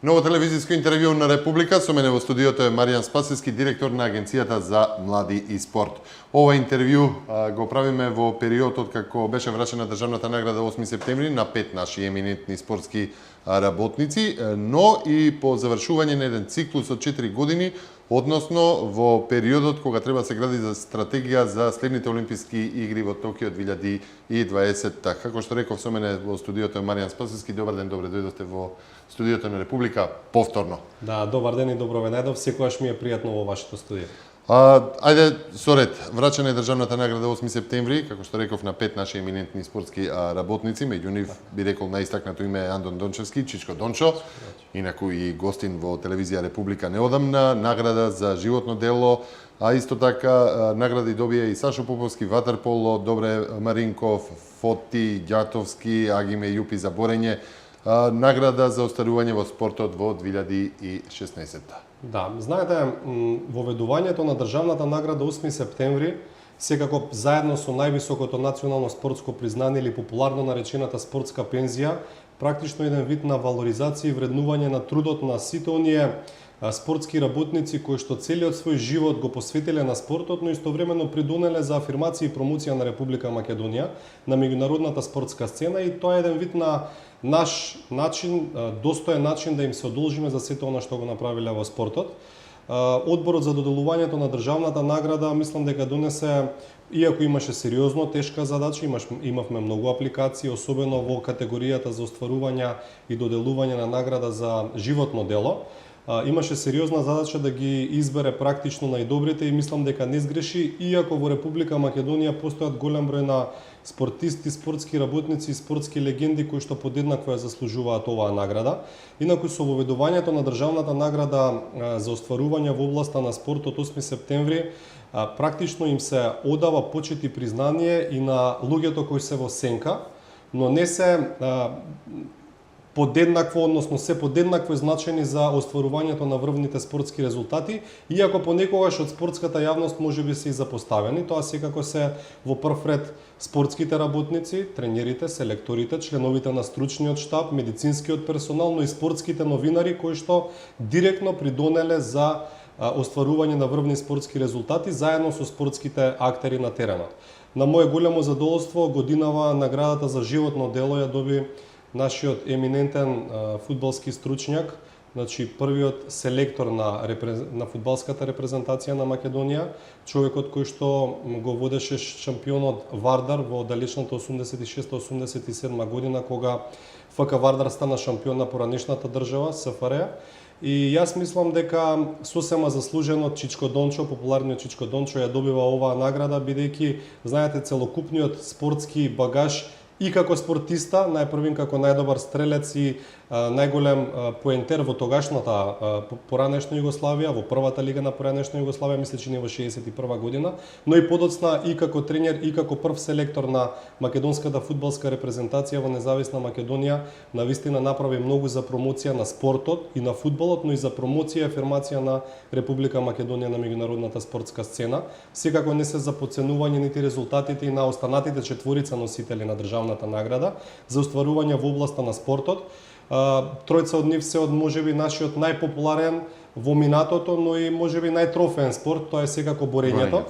Ново телевизиско интервју на Република, со мене во студиото е Маријан Спасевски, директор на Агенцијата за млади и спорт. Ова интервју го правиме во периодот како беше врачена државната награда 8 септември на 5 наши еминентни спортски работници, но и по завршување на еден циклус од 4 години, односно во периодот кога треба да се гради за стратегија за следните олимписки игри во Токио 2020. Како што реков, со мене во студиото е Маријан Спасевски. Добар ден, добре дојдовте во студиото на Република повторно. Да, добар ден и добро ве најдов. Секогаш ми е пријатно во вашето студио. Ајде со ред, врачена е државната награда 8 септември, како што реков, на 5 наши еминентни спортски работници, меѓу нив би рекол најистакнато име е Андон Дончевски, Чичко Дончо, инаку и гостин во телевизија Република неодамна, награда за животно дело, а исто така награди добија и Сашо Поповски, ватерполо, Добре Маринков, Фоти, Ѓатовски, Агиме Јупи за борење, награда за остарување во спортот во 2016. Да, знаете, воведувањето на државната награда 8 септември, секако заедно со највисокото национално спортско признание или популарно наречената спортска пензија, практично еден вид на валоризација и вреднување на трудот на сите оние спортски работници кои што целиот свој живот го посветиле на спортот, но истовремено придонеле за афирмација и промоција на Република Македонија на меѓународната спортска сцена, и тоа е еден вид на наш начин, достоен начин да им се одолжиме за сето она што го направиле во спортот. Одборот за доделувањето на државната награда мислам дека донесе, иако имаше сериозно тешка задача, имавме многу апликации, особено во категоријата за остварување и доделување на награда за животно дело. Имаше сериозна задача да ги избере практично најдобрите и мислам дека не сгреши, иако во Република Македонија постојат голем број на спортисти, спортски работници и спортски легенди кои што подеднакво ја заслужуваат оваа награда. Инаку со воведувањето на државната награда за остварување во областа на спортот 8 септември, практично им се одава почит и признание и на луѓето кои се во сенка, но не се подеднакво, односно се подеднакво значени за остварувањето на врвните спортски резултати, иако понекогаш од спортската јавност можеби се и запоставени. Тоа секако се во прв ред спортските работници, тренерите, селекторите, членовите на стручниот штаб, медицинскиот персонал, но и спортските новинари кои што директно придонеле за остварување на врвни спортски резултати заедно со спортските актери на теренот. На мое големо задоволство, годинава наградата за животно дело ја доби нашиот еминентен фудбалски стручњак, значи првиот селектор на фудбалската репрезентација на Македонија, човекот кој што го водеше шампионот Вардар во далечната 86-87 година, кога ФК Вардар стана шампион на поранешната држава СФР. И јас мислам дека сосема заслужено Чичко Дончо, популарниот Чичко Дончо, ја добива оваа награда, бидејќи, знаете, целокупниот спортски багаж и како спортиста, најпрвин како најдобар стрелец и најголем поентер во тогашната поранешна Југославија, во првата лига на поранешна Југославија, мислејќи не во 61 година, но и подоцна и како тренер и како прв селектор на македонската фудбалска репрезентација во независна Македонија, навистина направи многу за промоција на спортот и на фудбалот, но и за промоција и афирмација на Република Македонија на меѓународната спортска сцена. Секако не се за подценување нити резултатите и на останатите четворица носители на државната награда за остварување во областа на спортот. Тројца од нив се од можеби нашиот најпопуларен во минатото, но и можеби најтрофеен спорт, тоа е секако борењето.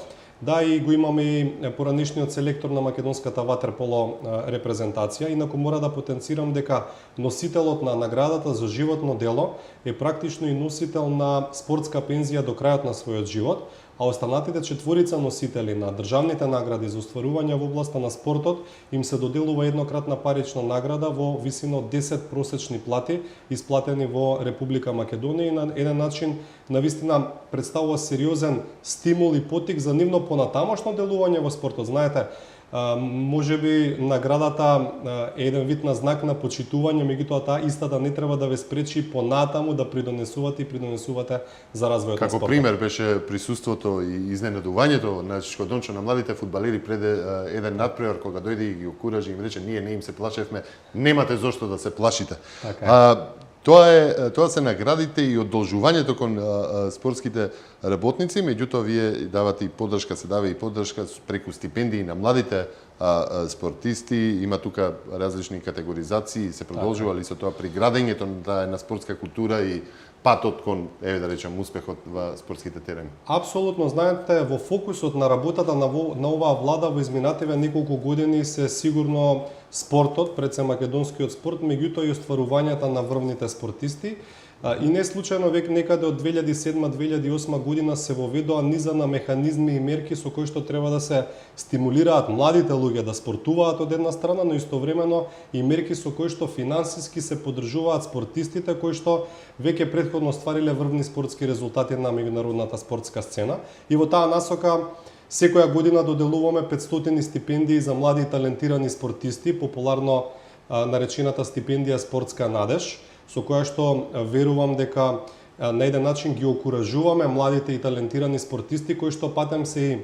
Да, и го имаме и поранешниот селектор на македонската ватерполо репрезентација. Инаку мора да потенцирам дека носителот на наградата за животно дело е практично и носител на спортска пензија до крајот на својот живот, а останатите четворица носители на државните награди за остварување во областа на спортот им се доделува еднократна парична награда во висина од 10 просечни плати исплатени во Република Македонија, и на еден начин навистина представува сериозен стимул и поттик за нивно понатамошно делување во спортот. Знаете, можеби наградата е еден вид на знак на почитување, меѓутоа таа истата не треба да ве спречи понатаму да придонесувате и придонесувате за развојот на спортот. Како пример беше присуството и изненадувањето на Чичко Дончо на младите фудбалери пред еден надпревар, кога дојде и ги окуражи и им рече: ние не им се плашевме, немате зошто да се плашите. Тоа се наградите и одолжувањето кон спортските работници, меѓутоа вие давате и поддршка, се дава и поддршка преку стипендии на младите спортисти, има тука различни категоризации, се продолжува ли со тоа при градењето на една спортска култура и патот кон, еве да речем, успехот во спортските терени? Апсолутно, знаете, во фокусот на работата на оваа влада во изминативе неколку години се сигурно спортот, пред се македонскиот спорт, меѓутоа и остварувањата на врвните спортисти. И не случајно веќе некаде од 2007-2008 година се воведоа низа на механизми и мерки со кои што треба да се стимулираат младите луѓе да спортуваат од една страна, но истовремено и мерки со кои што финансиски се поддржуваат спортистите кои што веќе претходно оствариле врвни спортски резултати на меѓународната спортска сцена. И во таа насока секоја година доделуваме 500 стипендии за млади и талентирани спортисти, популарно наречената стипендија Спортска надеж, со која што верувам дека на еден начин ги окуражуваме младите и талентирани спортисти кои што патем се и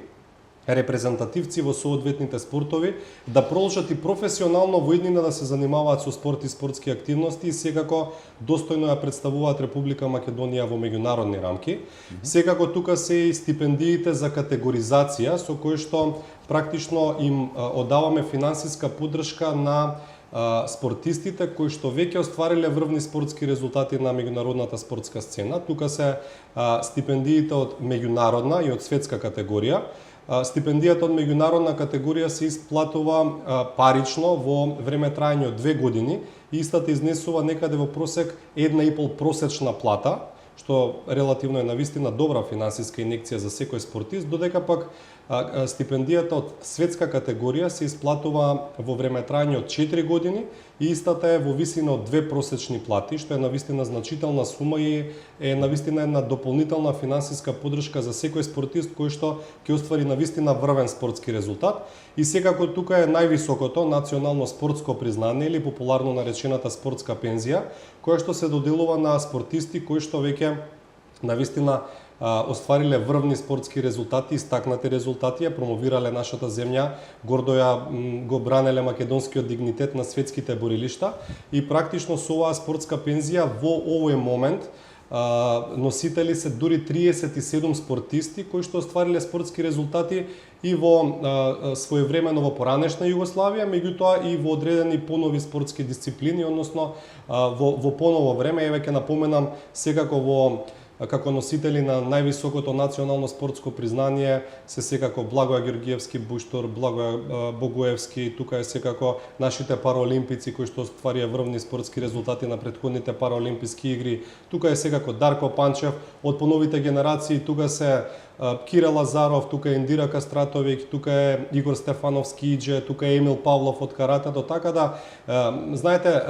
репрезентативци во соодветните спортови да продолжат и професионално во иднина да се занимаваат со спорт и спортски активности и секако достојно ја представуваат Република Македонија во меѓународни рамки. Секако тука се и стипендиите за категоризација со кои што практично им одаваме финансиска поддршка на спортистите кои што веќе оствариле врвни спортски резултати на меѓународната спортска сцена. Тука се стипендиите од меѓународна и од светска категорија. Стипендијата од меѓународна категорија се исплатува парично во време трајање од 2 години и истата изнесува некаде во просек 1,5 просечна плата, што релативно е навистина добра финансиска инекција за секој спортист, додека пак стипендијата од светска категорија се исплатува во време трајање од 4 години и истата е во висина од 2 просечни плати, што е навистина значителна сума и е навистина една дополнителна финансиска поддршка за секој спортист кој што ќе оствари навистина врвен спортски резултат. И секако тука е највисокото национално спортско признание или популарно наречената спортска пензија, која што се доделува на спортисти кои што веќе навистина оствариле врвни спортски резултати, истакнати резултати, ја промовирале нашата земја, гордо го бранеле македонскиот дигнитет на светските борилишта и практично со оваа спортска пензија во овој момент носители се дури 37 спортисти кои што оствариле спортски резултати и во своевремено во поранешна Југославија, меѓутоа и во одредени понови спортски дисциплини, односно во поново време, еве ќе напоменам секако во како носители на највисокото национално спортско признание се секако Благоја Георгиевски Буштор, Благоја Богоевски, тука е секако нашите параолимпици кои што остварија врвни спортски резултати на претходните параолимписки игри. Тука е секако Дарко Панчев од поновите генерации, тука се Кире Лазаров, тука е Индира Кастратовик, тука е Игор Стефановски Идже, тука е Емил Павлов од каратето, така да знаете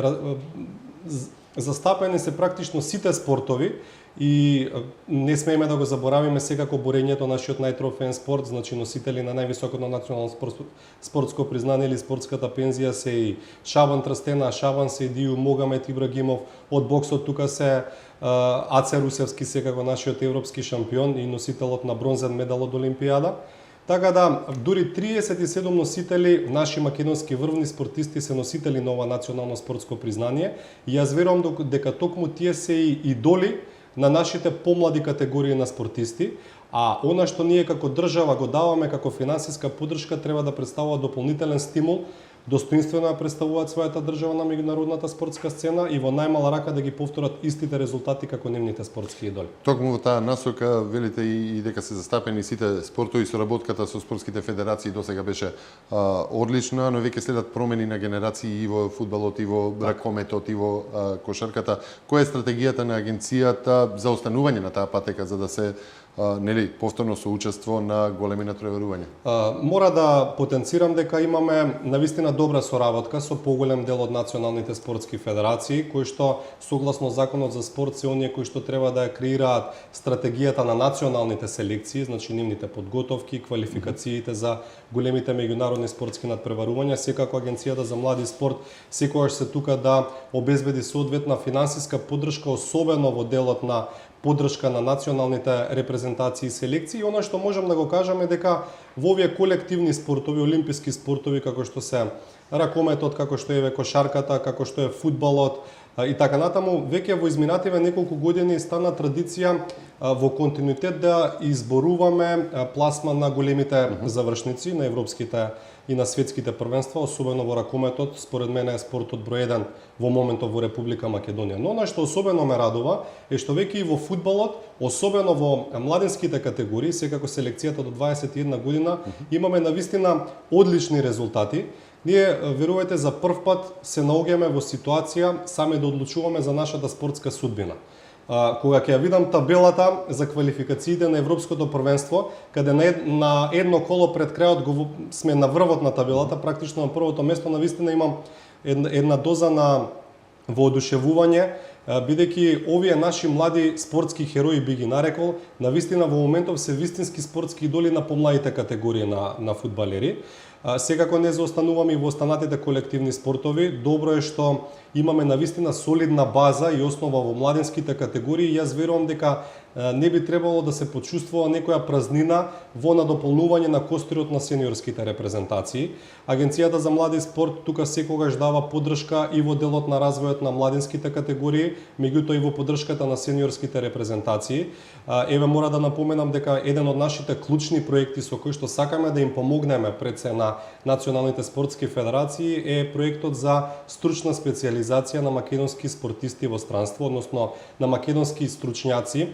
застапени се практично сите спортови и не смееме да го заборавиме секако борењето нашиот најтрофеен спорт, значи носители на највисокото национално спортско признание или спортската пензија се и Шабан Трстена, Шабан Сейдију, Могамет Ибрагимов, од боксот тука се Аце Русевски, секако нашиот европски шампион и носителот на бронзен медал од Олимпијада. Така да, дури 37 носители, наши македонски врвни спортисти се носители на ова национално спортско признание и јас верувам дека токму тие се и идоли на нашите помлади категории на спортисти, а она што ние како држава го даваме како финансиска поддршка треба да представува дополнителен стимул, достоинствено ја представуваат својата држава на меѓународната спортска сцена и во најмала рака да ги повторат истите резултати како нивните спортски идоли. Токму во таа насока велите и дека се застапени сите спортови, соработката со спортските федерации досега беше одлична, но веќе следат промени на генерации и во фудбалот, и во ракометот, и во кошарката. Која е стратегијата на агенцијата за останување на таа патека за да се повторно соучество на големи натпреварувања? Мора да потенцирам дека имаме навистина добра соработка со поголем дел од националните спортски федерации, кои што согласно законот за спорт се оние кои што треба да ја креираат стратегијата на националните селекции, значи нивните подготовки, квалификациите за големите меѓународни спортски натпреварувања. Секако агенцијата за млади спорт секогаш се тука да обезбеди соодветна финансиска поддршка, особено во делот на поддршка на националните репрезентации и селекции. И она што можам да го кажам е дека во овие колективни спортови, олимписки спортови како што се ракометот, како што е кошарката, како што е фудбалот, И така натаму, веќе во изминативе неколку години стана традиција во континуитет да изборуваме пласма на големите завршници на европските и на светските првенства, особено во ракометот. Според мене е спортот број 1 во моментот во Република Македонија. Но она што особено ме радува е што веќе и во фудбалот, особено во младинските категории, секако селекцијата до 21 година, имаме навистина одлични резултати. Ние, верувајте, за прв пат се наоѓаме во ситуација сами да одлучуваме за нашата спортска судбина. Кога ќе ја видам табелата за квалификациите на Европското првенство, каде на едно коло пред крајот сме на врвот на табелата, практично на првото место, навистина имам една доза на воодушевување, бидејќи овие наши млади спортски херои, би ги нарекол, навистина во моментов се вистински спортски идоли на помладите категории на фудбалери. Секако не заостануваме и во останатите колективни спортови. Добро е што имаме навистина солидна база и основа во младинските категории. Јас верувам дека не би требало да се почувствува некоја празнина во надополнување на костирот на сениорските репрезентации. Агенцијата за млади спорт тука секогаш дава поддршка и во делот на развојот на младинските категории, меѓутоа и во поддршката на сениорските репрезентации. Еве мора да напоменам дека еден од нашите клучни проекти со кои што сакаме да им помогнеме пред се на националните спортски федерации е проектот за стручна специјализација на македонски спортисти во странство, односно на македонски стручњаци,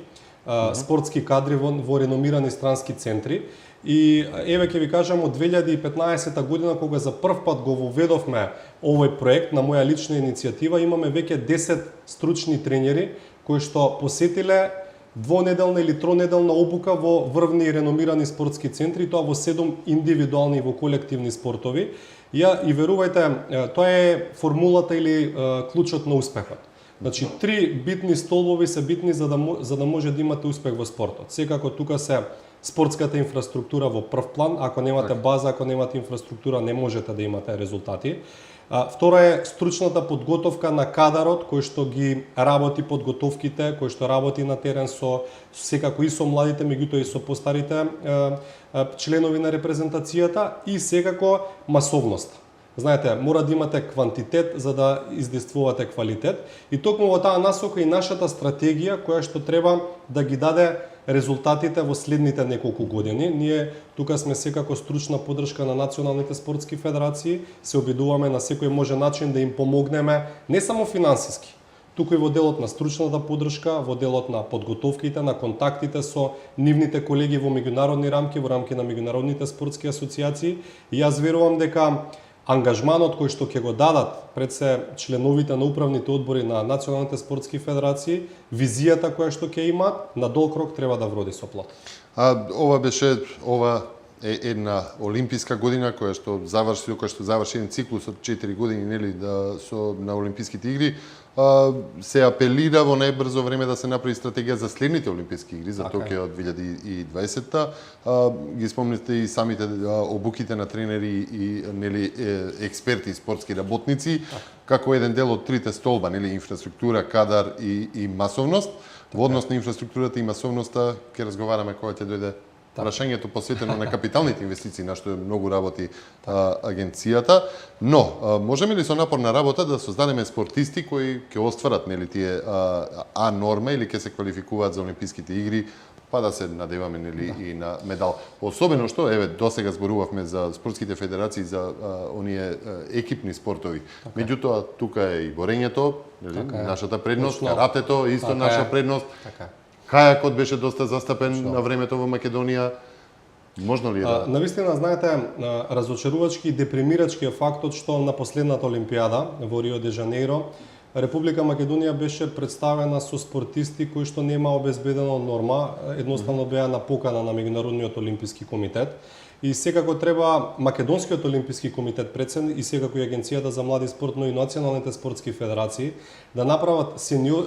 спортски кадри во реномирани странски центри. И еве ќе ви кажам, од 2015 година, кога за прв пат го воведовме овој проект на моја лична иницијатива, имаме веќе 10 стручни тренери кои што посетиле двонеделна или тронеделна обука во врвни и реномирани спортски центри, тоа во 7 индивидуални и во колективни спортови. И верувајте, тоа е формулата или клучот на успехот. Значи, 3 битни столбови се битни за да може да имате успех во спортот. Секако тука се спортската инфраструктура во прв план. Ако немате база, ако немате инфраструктура, не можете да имате резултати. Втора е стручната подготовка на кадарот кој што ги работи подготовките, кој што работи на терен секако и со младите, меѓутоа и со постарите членови на репрезентацијата, и секако масовност. Знаете, мора да имате квантитет за да издействувате квалитет, и токму во таа насока и нашата стратегија која што треба да ги даде резултатите во следните неколку години. Ние тука сме секако стручна поддршка на националните спортски федерации, се обидуваме на секој може начин да им помогнеме, не само финансиски, туку и во делот на стручната поддршка, во делот на подготовките, на контактите со нивните колеги во меѓународни рамки, во рамки на меѓународните спортски асоциации. И јас верувам дека ангажманот кој што ќе го дадат пред се членовите на управните одбори на националните спортски федерации, визијата која што ќе имаат, на долг рок треба да вроди со плод. Ова е една олимписка година која што заврши еден циклус од 4 години, нели, на олимписките игри. Се апелира во најбрзо време да се направи стратегија за следните олимписки игри за Токио 2020-та. Ги спомнете и самите обуките на тренери и нели експерти, спортски работници, како еден дел од трите столба, нели, инфраструктура, кадар и масовност. Во однос на инфраструктурата и масовноста ќе разговараме кога ќе дојде прашањето посветено на капиталните инвестиции, на што многу работи агенцијата. Но можеме ли со напорна работа да создадеме спортисти кои ќе остварат, нели, тие А норма или ќе се квалификуваат за олимписките игри, па да се надеваме, нели, и на медал. Особено што, еве, досега зборувавме за спортските федерации, за оние екипни спортови. Меѓутоа, тука е и борењето, нели, нашата предност, каратето исто наша предност. Кајакот беше доста застапен на времето во Македонија. Можно ли да? Навистина, знаете, разочарувачки и депримирачки е фактот што на последната олимпијада во Рио де Жанеиро Република Македонија беше представена со спортисти кои што нема обезбедена норма, едноставно беа на покана на Меѓународниот олимписки комитет. И секако треба Македонскиот олимписки комитет предсен и секако и Агенцијата за млади спорт, но и националните спортски федерации да направат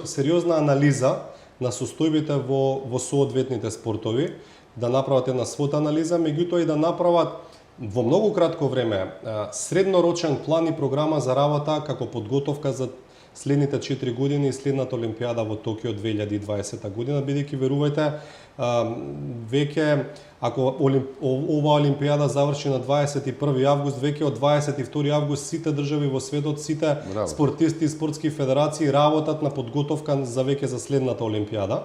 сериозна анализа на состојбите во соодветните спортови, да направат една свота анализа, меѓутоа и да направат во многу кратко време среднорочен план и програма за работа како подготовка следните 4 години и следната Олимпијада во Токио 2020 година, бидејќи верувајте, веќе ако оваа Олимпијада заврши на 21 август, веќе од 22 август сите држави во светот, сите Браво. спортисти и спортски федерации работат на подготовка за веќе за следната Олимпијада.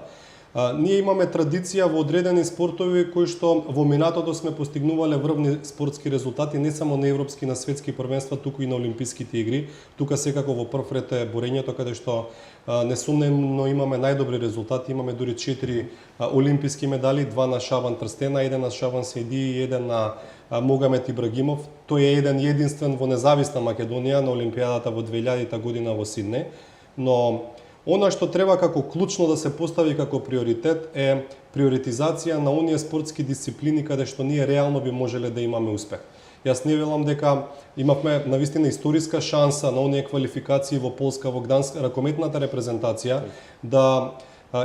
Ние имаме традиција во одредени спортови кои што во минатото сме постигнувале врвни спортски резултати, не само на европски, на светски првенства, туку и на олимписките игри. Тука секако во прв ред е борењето, каде што несумнено имаме најдобри резултати. Имаме дури 4 олимписки медали, 2 на Шабан Трстена, 1 на Шабан Сейди и 1 на Могамет Ибрагимов. Тој е еден единствен во независна Македонија на Олимпијадата во 2000 година во Сиднеј. Но она што треба како клучно да се постави како приоритет е приоритизација на оние спортски дисциплини каде што ние реално би можеле да имаме успех. Јас не велам дека имавме навистина историска шанса на оние квалификации во Полска, во Гданск, ракометната репрезентација да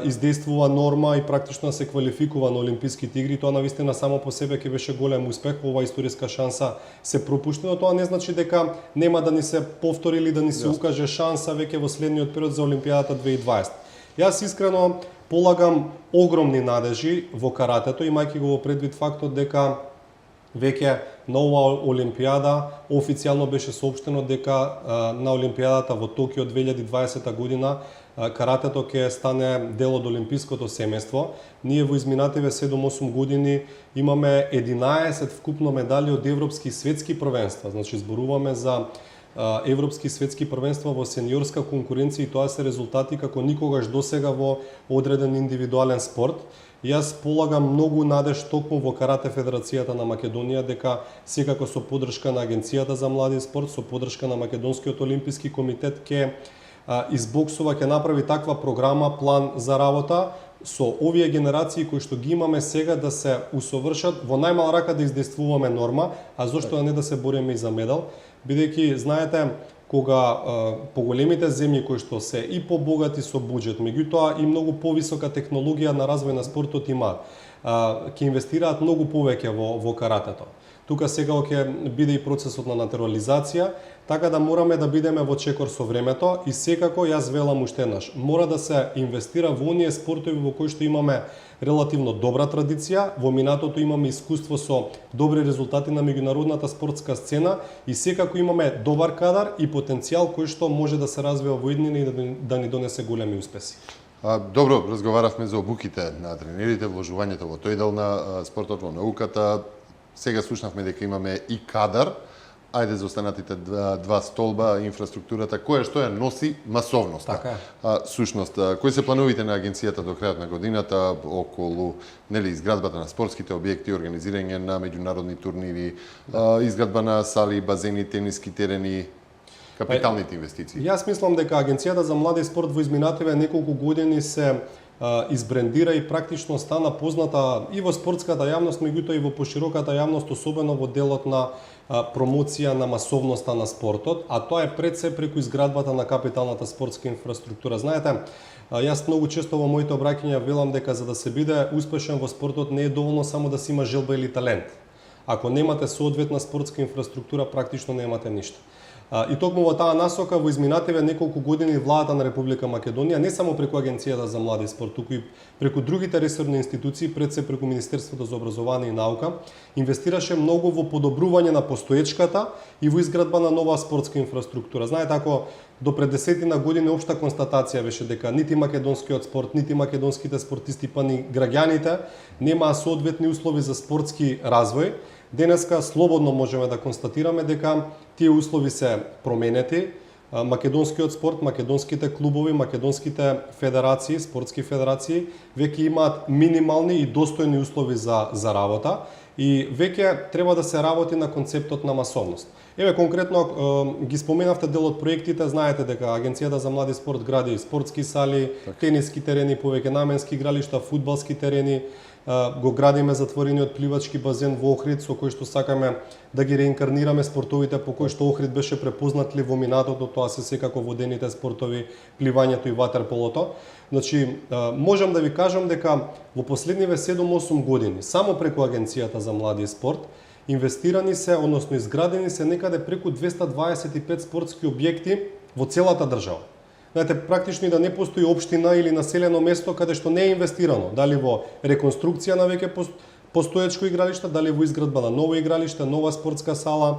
издействува норма и практично се квалификува на Олимписките игри. Тоа навистина само по себе ќе беше голем успех. Оваа историска шанса се пропушти, но тоа не значи дека нема да ни се повтори или да ни се укаже шанса веќе во следниот период за Олимпијадата 2020. Јас искрено полагам огромни надежи во каратето, имајќи го во предвид фактот дека веќе на оваа Олимпијада официјално беше соопштено дека на Олимпијадата во Токио 2020 година каратето ќе стане дел од олимпиското семејство. Ние во изминативе 7-8 години имаме 11 вкупно медали од европски и светски првенства. Значи зборуваме за европски и светски првенства во сениорска конкуренција и тоа се резултати како никогаш досега во одреден индивидуален спорт. Јас полагам многу надеж токму во Карате Федерацијата на Македонија дека секако со поддршка на Агенцијата за млади спорт, со поддршка на Македонскиот олимписки комитет ќе избоксува, ќе направи таква програма, план за работа со овие генерации кои што ги имаме сега да се усовршат, во најмала рака да издействуваме норма, а зошто да не да се бориме и за медал, бидејќи знаете кога поголемите земји кои што се и побогати со буџет, меѓутоа и многу повисока технологија на развој на спортот имаат, ќе инвестираат многу повеќе во каратето. Тука сега ќе биде и процесот на натурализација, така да мораме да бидеме во чекор со времето и секако јас велам уште еднаш, мора да се инвестира во оние спортови во кои што имаме релативно добра традиција, во минатото имаме искуство со добри резултати на меѓународната спортска сцена и секако имаме добар кадар и потенцијал кој што може да се развива во иднина и да ни донесе големи успеси. Добро, разговаравме за обуките на тренерите, вложувањето во тој дел на спортот, во науката. Сега слушнавме дека имаме и кадар. Ајде за останатите два столба, инфраструктурата, која што ја носи масовноста. Така е. Сушност, кои се плановите на агенцијата до крајот на годината околу изградбата на спортските објекти, организирање на меѓународни турнири, изградба на сали, базени, тениски терени, капиталните инвестиции? Јас мислам дека Агенцијата за млади спорт во изминативе неколку години се избрендира и практично стана позната и во спортската јавност, меѓутоа и во пошироката јавност, особено во делот на промоција на масовноста на спортот, а тоа е пред се преку изградбата на капиталната спортска инфраструктура. Знаете, јас многу често во моите обраќања велам дека за да се биде успешен во спортот не е доволно само да се има желба или талент. Ако немате соодветна спортска инфраструктура, практично немате ништо. И токму во таа насока во изминативе неколку години владата на Република Македонија, не само преку Агенцијата за млади спорт, туку и преку другите ресорни институции, пред се преку Министерството за образование и наука, инвестираше многу во подобрување на постоечката и во изградба на нова спортска инфраструктура. Знаете, ако до пред 10 години општа констатација беше дека нити македонскиот спорт, нити македонските спортисти, па ни граѓаните немаа соодветни услови за спортски развој, денеска слободно можеме да констатираме дека тие услови се променети. Македонскиот спорт, македонските клубови, македонските федерации, спортски федерации веќе имаат минимални и достојни услови за работа и веќе треба да се работи на концептот на масовност. Еве конкретно ги споменавте дел од проектите, знаете дека Агенцијата за млади спорт гради спортски сали, тениски терени, повеќе наменски игралишта, фудбалски терени, го градиме затворениот пливачки базен во Охрид, со кој што сакаме да ги реинкарнираме спортовите по кои што Охрид беше препознатлив во минатото, тоа се секако водените спортови, пливањето и ватерполото. Значи, можам да ви кажам дека во последниве 7-8 години, само преку Агенцијата за млади спорт, инвестирани се, односно изградени се некаде преку 225 спортски објекти во целата држава. знаете, практично и да не постои општина или населено место каде што не е инвестирано, дали во реконструкција на веќе постоечко игралиште, дали во изградба на ново игралиште, нова спортска сала,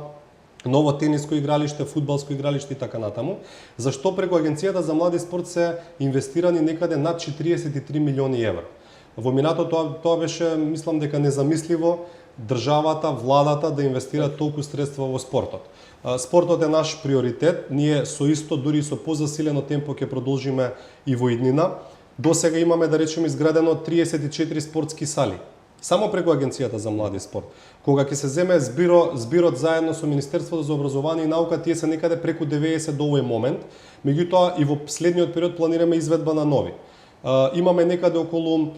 ново тениско игралиште, фудбалско игралиште и така натаму. Зашто преку Агенцијата за млади спорт се инвестирани некаде над 43 милиони евра. Во минатото тоа беше, мислам дека незамисливо државата, владата да инвестира толку средства во спортот. Спортот е наш приоритет, ние со исто, дури со позасилено темпо ќе продолжиме и во иднина. До сега имаме, да речеме, изградено 34 спортски сали. Само преку Агенцијата за млади спорт. Кога ќе се земе збирот заедно со Министерството за образование и наука, тие се некаде преку 90 до овој момент. Меѓутоа и во следниот период планираме изведба на нови. Имаме некаде околу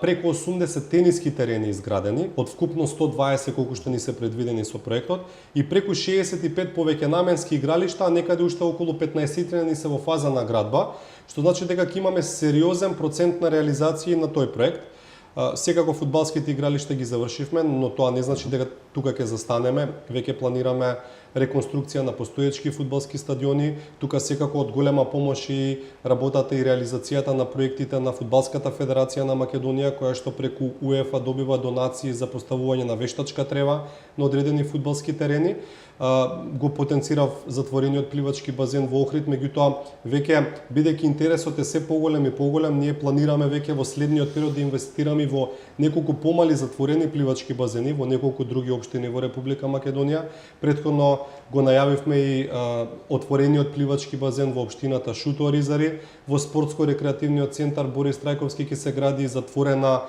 преку 80 тениски терени изградени, од вкупно 120 колку што ни се предвидени со проектот, и преку 65 повеќе наменски игралишта, а некаде уште околу 15 терени се во фаза на градба, што значи дека ќе имаме сериозен процент на реализација на тој проект. Секако фудбалските игралишта ги завршивме, но тоа не значи дека тука ќе застанеме. Веќе планираме реконструкција на постоечки фудбалски стадиони. Тука секако од голема помош и работата и реализацијата на проектите на Фудбалската федерација на Македонија, која што преку УЕФА добива донации за поставување на вештачка трева на одредени фудбалски терени. Го потенцирав затворениот пливачки базен во Охрид, меѓутоа веќе бидејќи интересот е се поголем и поголем, ние планираме веќе во следниот период да инвестираме во неколку помали затворени пливачки базени во неколку други општини во Република Македонија. Претходно го најавивме и отворениот пливачки базен во општината Шуто Оризари, во спортско-рекреативниот центар Борис Трајковски ќе се гради и затворена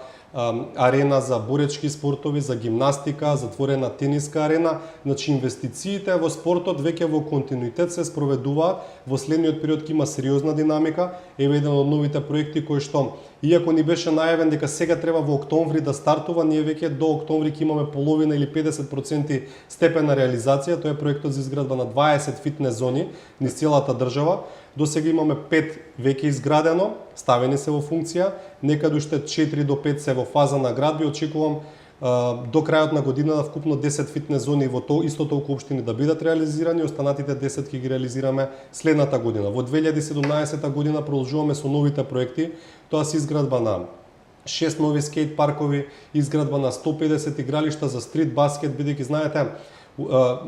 арена за боречки спортови, за гимнастика, затворена тениска арена. Значи инвестициите во спортот веќе во континуитет се спроведуваат. Во следниот период ќе има сериозна динамика. Еве еден од новите проекти кој што, иако ни беше најавен дека сега треба во октомври да стартува, ние веќе до октомври ќе имаме половина или 50% степен на реализација. Тоа е проектот за изградба на 20 фитнес зони низ целата држава. До сега имаме 5 веќе изградено, ставени се во функција, некаде уште 4 до 5 се во фаза на градби. Очекувам до крајот на година вкупно 10 фитнес зони во исто толку општини да бидат реализирани, останатите 10 ќе ги реализираме следната година. Во 2017 година продолжуваме со новите проекти, тоа се изградба на 6 нови скейт паркови, изградба на 150 игралишта за стрит баскет, бидејќи знаете,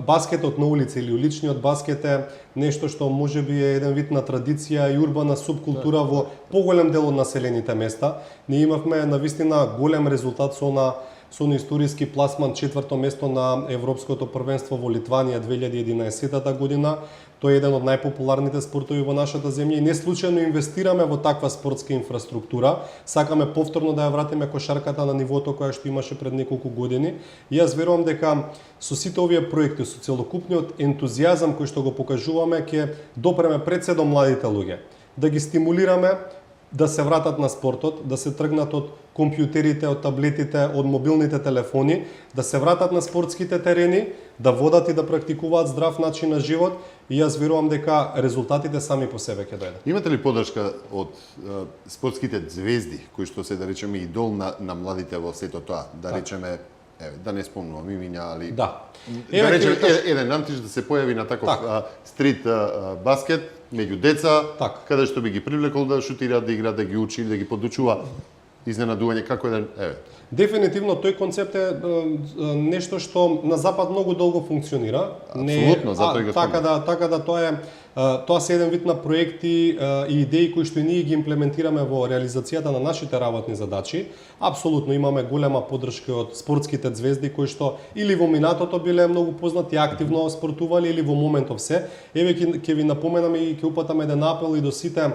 баскетот на улица или уличниот баскет е нешто што можеби е еден вид на традиција и урбана субкултура во поголем дел од населените места. Ние имавме навистина голем резултат со историски пласман 4-то место на Европското првенство во Литванија 2011 година. Тој е еден од најпопуларните спортови во нашата земја и не случајно инвестираме во таква спортска инфраструктура. Сакаме повторно да ја вратиме кошарката на нивото која што имаше пред неколку години. И јас верувам дека со сите овие проекти, со целокупниот ентузијазам кој што го покажуваме, ќе допреме пред се до младите луѓе. Да ги стимулираме да се вратат на спортот, да се тргнат од компјутерите, од таблетите, од мобилните телефони, да се вратат на спортските терени, да водат и да практикуваат здрав начин на живот, и јас верувам дека резултатите сами по себе ќе дојдат. Имате ли подршка од спортските звезди, кои што се, да речеме, идол на младите во сето тоа? Да речеме, да не спомнувам имиња, али Да. Да речеме еден Антиш да се појави на таков стрит баскет меѓу деца, каде што би ги привлекол да шутираат, да играат, да ги учи, да ги подучува. Изненадување како еден, Дефинитивно тој концепт е нешто што на запад многу долго функционира. Апсолутно, затоа и го спомнав. Така да тоа се еден вид на проекти и идеи кои што ние ги имплементираме во реализацијата на нашите работни задачи. Апсолутно имаме голема поддршка од спортските звезди кои што или во минатото биле многу познати, активно спортувале, или во моментов се. Еве ќе ви напоменаме и ќе упатаме еден апел и до сите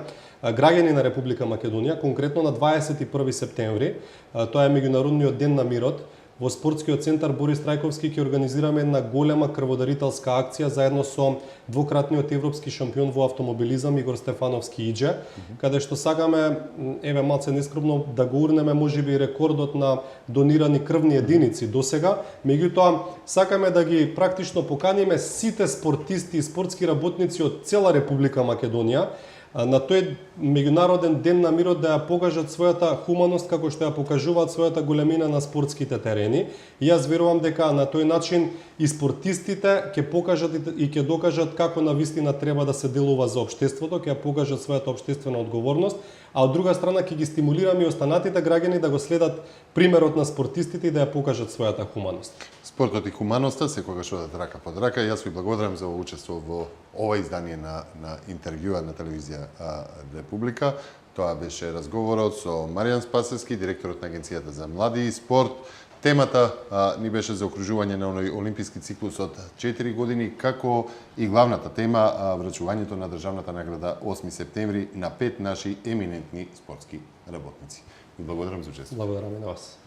граѓани на Република Македонија, конкретно на 21 септември, тоа е меѓународниот ден на мирот. Во спортскиот центар Борис Трајковски ќе организираме една голема крводарителска акција заедно со двократниот европски шампион во автомобилизам Игор Стефановски Идже, каде што сакаме, еве малце нескромно, да го урнеме можеби рекордот на донирани крвни единици досега, меѓутоа сакаме да ги практично поканиме сите спортисти и спортски работници од цела Република Македонија на тој меѓународен ден на мирот да ја покажат својата хуманост како што ја покажуваат својата големина на спортските терени. И јас верувам дека на тој начин и спортистите ќе покажат и ќе докажат како навистина треба да се делува за општеството, ќе ја покажат својата општествена одговорност, а од друга страна ќе ги стимулираме и останатите граѓани да го следат примерот на спортистите и да ја покажат својата хуманост. Спортот и хуманоста секогаш одат рака под рака. Јас ви благодарам за учество во ова издание на интервјуа на телевизија Република. Тоа беше разговорот со Маријан Спасевски, директорот на Агенцијата за млади и спорт. Темата ни беше за окружување на оној олимписки циклус од 4 години, како и главната тема врачувањето на државната награда 8 септември на 5 наши еминентни спортски работници. Ви благодарам за учество. Благодарам и на вас.